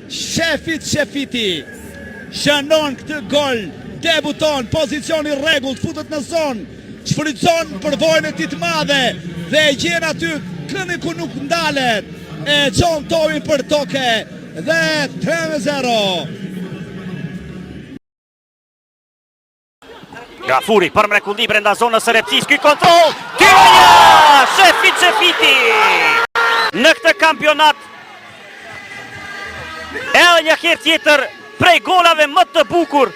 Shefiti shënon këtë gol, debuton, pozicioni rregullt, futet në zonë, shfrytëzon përvojën e tij të madhe dhe e gjen aty këndin ku nuk ndalet, e çon tojin për toke dhe 3-0. Gafuri për mrekulli brenda zonës së Repsis, ky kontroll, Tyranja, Shefiti. Në këtë kampionat, edhe një herë tjetër prej golave më të bukur,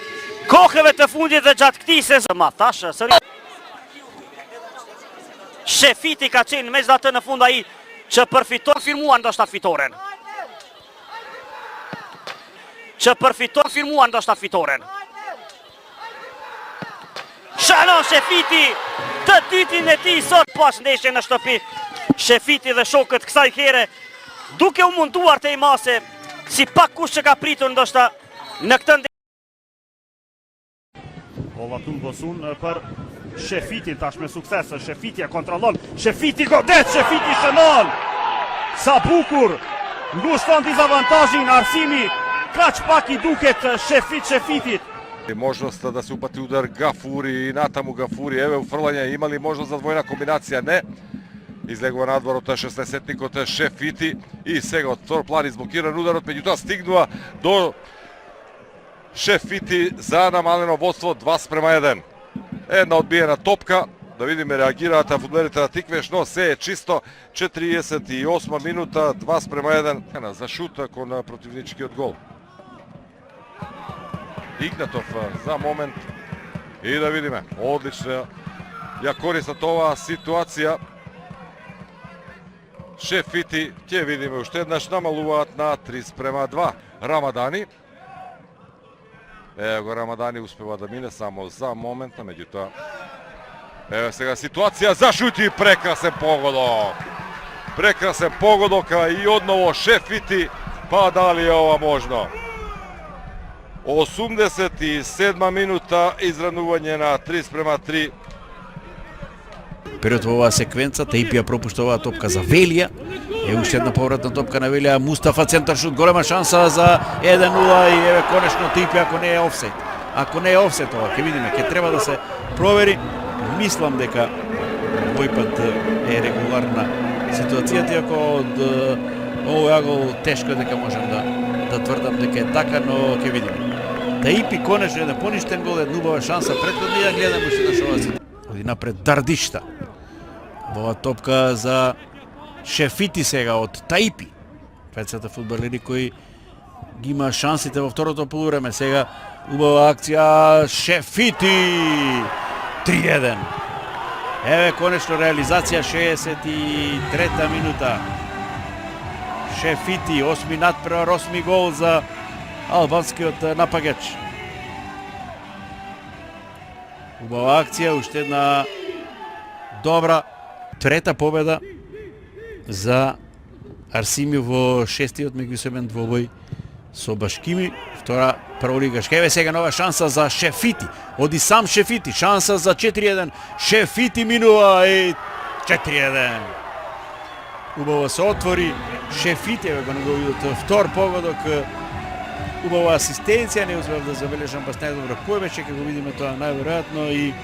kohëve të fundit dhe gjatë këtij sezoni. Ma thashë, Shefiti ka qenë megjithatë në fund ai që përfiton, firmuan ndoshta fitoren. Shënon Shefiti të dytin e tij sot pas ndeshje në shtëpi. Shefiti dhe shokët kësaj here duke u munduar të imase si pak kush që ka pritur ndoshta në këtë ndeshje. Ovatun Bosun për Shefiti tash me sukses. Shefiti e kontrollon. Shefiti godet, Shefiti shënon. Sa bukur ngushton dizavantazhin Arsimi. Kaq pak I duket Shefitit. Можноста да се упати удар Гафури и натаму Гафури, еве уфрлање, имали можност за двојна комбинација, не. Излегува надвор од 16-тникот Шефити и сега од втор план изблокиран ударот, меѓутоа стигнува до Шефити за намалено водство 2:1. Една одбиена топка, да видиме реагираат фудбалерите на Тиквеш, но се е чисто. 48 минута, 2:1 за шут кон противничкиот гол. Игнатов за момент и да видиме, одлично ја користат оваа ситуација. Шефити, ќе видиме уште еднаш намалуваат на 3:2. Рамадани. Ево го Рамадани успева да мине само за момент, меѓутоа еве сега ситуација за шут и прекрасен погодок. Прекрасен погодок и одново Шефити, па дали е ова можно? 87 минута изранување на 3:3. Период во оваа секвенца, Таипи ја пропушта оваа топка за Велија. Е уште една повратна топка на Велија, Мустафа центар шут, голема шанса за 1:0 и еве конечно Таипи ако не е офсайд. Ако не е офсайд ова, ќе видиме, ќе треба да се провери. Мислам дека овој пат е регуларна ситуацијата, иако од овој агол тешко дека можам да тврдам дека е така, но ќе видиме. Таипи конечно еден поништен гол, една убава шанса претходно и ја гледам уште на шоваци. Оди напред Дардишта. Ова топка за Шефити сега од Таипи. Петцата фудбалери кои ги има шансите во второто полувреме. Сега убава акција Шефити. 3:1. Еве конечно реализација 63-та минута. Шефити 8 надпревар, 8 гол за албанскиот напагач. Убава акција, уште една добра трета победа за Арсими во шестиот меѓусебен двобој со Башкими, втора прволигашка. Еве сега нова шанса за Шефити. Оди сам Шефити, шанса за 4:1. Шефити минува и 4:1. Убаво се отвори Шефити, еве го неговиот втор погодок. Убава асистенција, не успев да забележам бас најдобро кој беше, ќе го видиме тоа најверојатно и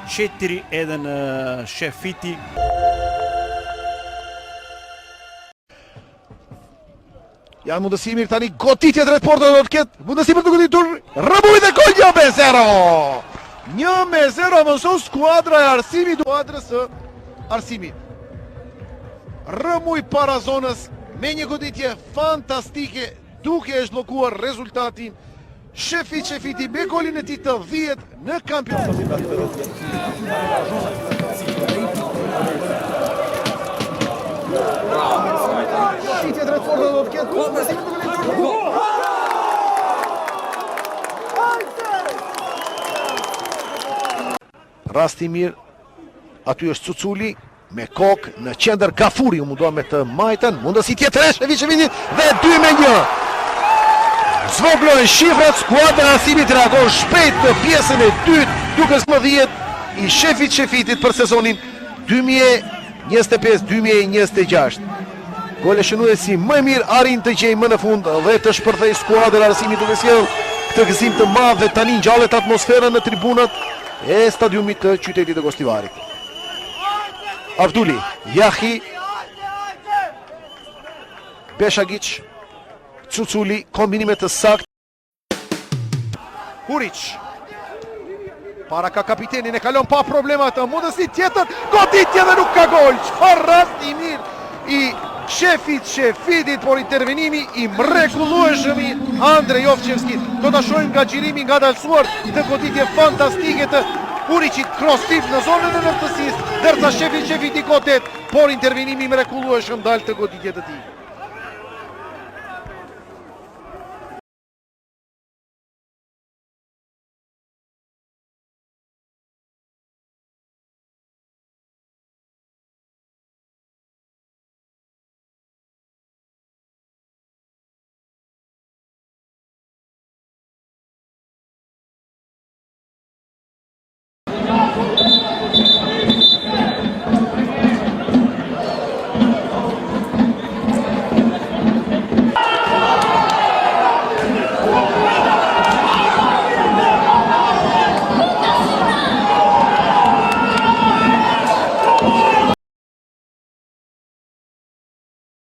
4:1 Шефити. Јан Мудасимир тани готите дред портот од Кет. Мудасимир до годи тур. Рабуи да гол 1:0. 1:0 во со скуадра Арсими до адрес Арсими. Рмуј Паразонас мене годите фантастике. Дуke është bllokuar rezultati. Shefiti me golin e tij të 10 në kampionat. Shitje drejt fordit do të ketë. Rasti mirë. Aty është Cuculi me kokë në qendër Gafuri u mundoa me të majtën. Mundësi tjetër e Shefiti dhe 2-1. Zvoglohen shifrat, skuadra Arsimit reagon shpejt në pjesën e dytë, duke më 10 i Shefitit për sezonin 2025-2026. Gol e shënuesi më mirë arrin të gjejë më në fund dhe të shpërthej skuadra Arsimi duke sjellë këtë gëzim të madh dhe tani ngjallet atmosfera në tribunat e stadiumit të qytetit të Gostivarit. Avduli, Jahi, Beshagic, Cuculi, kombinime të sakt. Huric. Para ka kapitenin e kalon pa problemat të mundësi tjetër, goditje dhe nuk ka gol. Çfarë rast i mirë i Shefitit, por intervenimi i mrekullueshëm i Andre Jovçevski. Do ta shohim nga xhirimi nga dalsuar të goditje fantastike të Huricit, cross tip në zonën e nëftësisë, ndërsa Shefiti godet, por intervenimi i mrekullueshëm dal të goditje të tij.